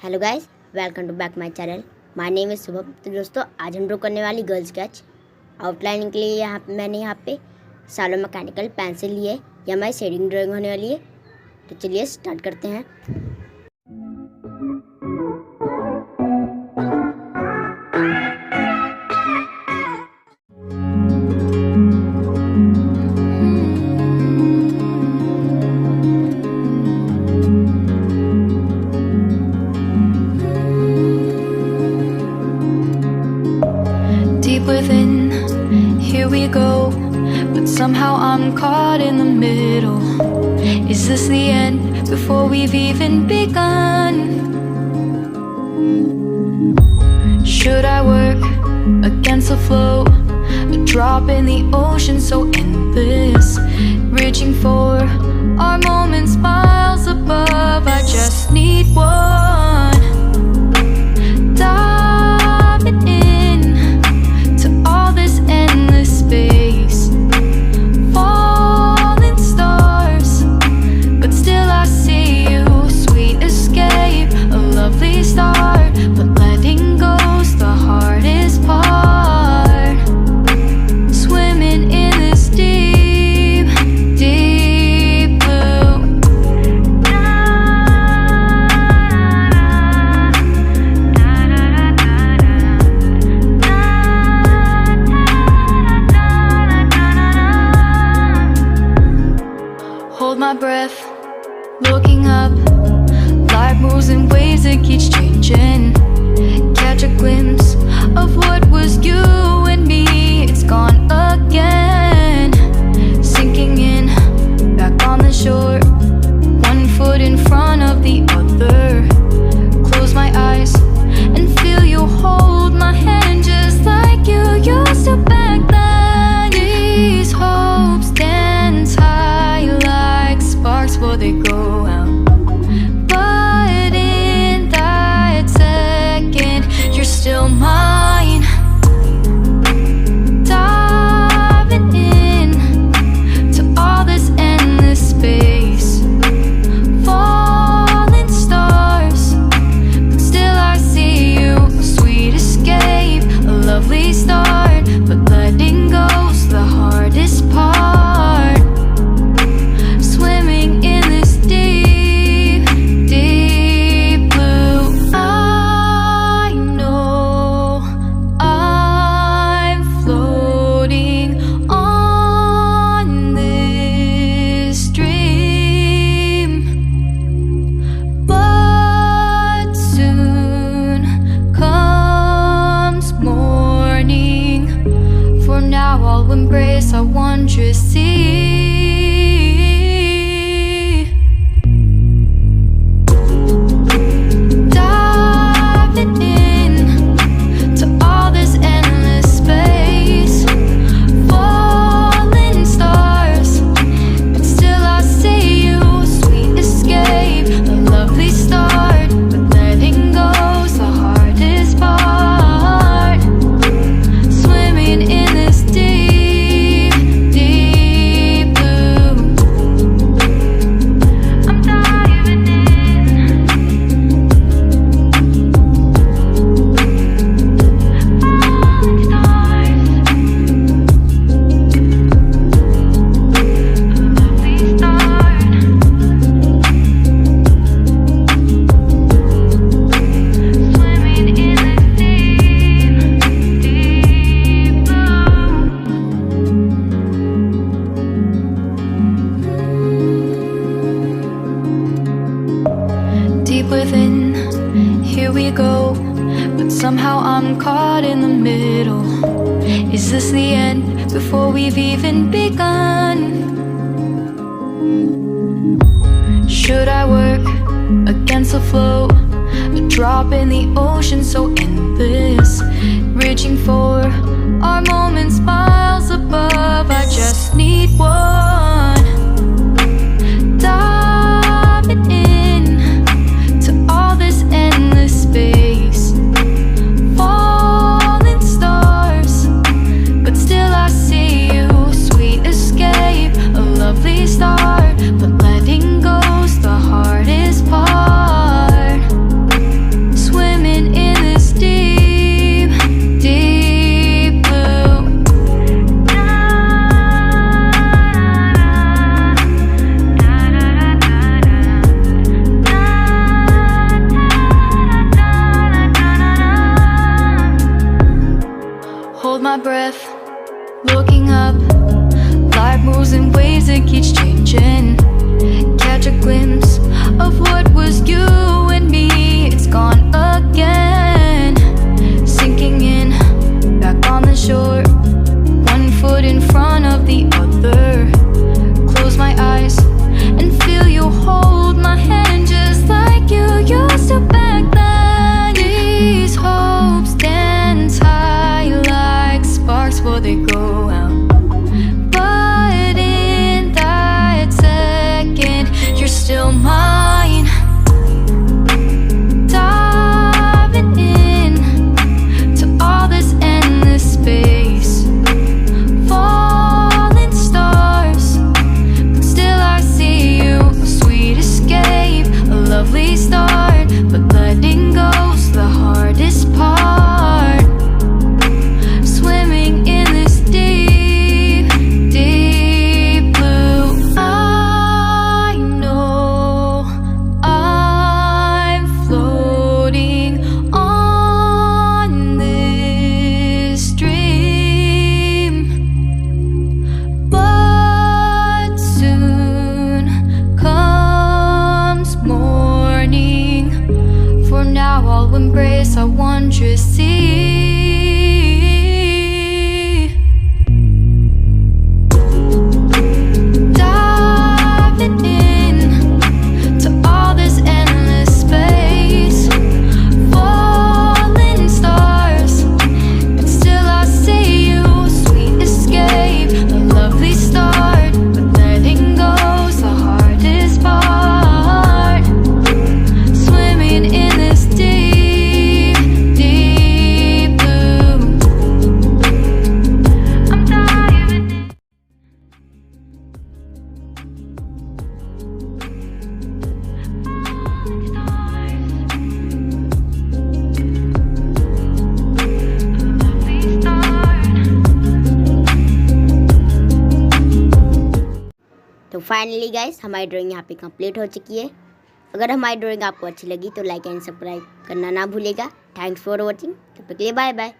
Hello guys, welcome to back my channel. My name is Shubham. तो दोस्तों, आज हम ड्रॉ करने वाली गर्ल स्केच आउटलाइनिंग के लिए मैंने यहाँ पे सालो मैकेनिकल पेंसिल ली है। यह हमारी शेडिंग ड्राइंग होने वाली है। तो चलिए स्टार्ट करते हैं। Within, here we go, but somehow I'm caught in the middle. Is this the end before we've even begun? Should I work against the flow, a drop in the ocean so endless, reaching for our moments miles above? I just need one. Diving in all this endless space, falling stars, but still I see you. Sweet escape, a lovely start, but letting go's the hardest part. Swimming in this deep, deep blue. Hold my breath, looking up. Life moves in ways that keeps changing. Catch a glimpse of what was you and me. It's gone again. Sinking in, back on the shore. One foot in front of the other. Close my eyes and feel you hold my hand just like you used to back then. These hopes dance high like sparks before they go out. But in that second, you're still mine. Diving in to all this endless space, falling stars, but still I see you. A sweet escape, a lovely start, but letting go's the hardest part. Swimming in this deep, deep blue. I know I'm floating on this dream, but soon comes morning. For now I'll embrace our wondrous sea. Diving in to all this endless space, falling stars, but still I see you. Sweet escape, a lovely start, but letting go's the hardest part. Swimming in this deep, deep blue. I'm diving in, falling stars, a lovely start. Swimming in this deep, deep blue. Deep within, here we go, but somehow I'm caught in the middle. Is this the end before we've even begun? Should I work against the flow, a drop in the ocean so endless, reaching for our moments miles above? I just need one. Diving in to all this endless space, falling stars, but still I see you. Sweet escape, a lovely start, but letting go's the hardest part. For now, I'll embrace our wondrous sea. Diving in to all this endless space, falling stars, but still I see you. Sweet escape, a lovely start, but letting go's the hardest part. Swimming in this deep, deep blue. I'm diving in. तो finally guys हमारी drawing यहाँ पे complete हो चुकी है। अगर हमारी drawing आपको अच्छी लगी तो लाइक एंड सब्सक्राइब करना ना भूलेगा। Thanks for watching. तब तक के लिए बाय बाय।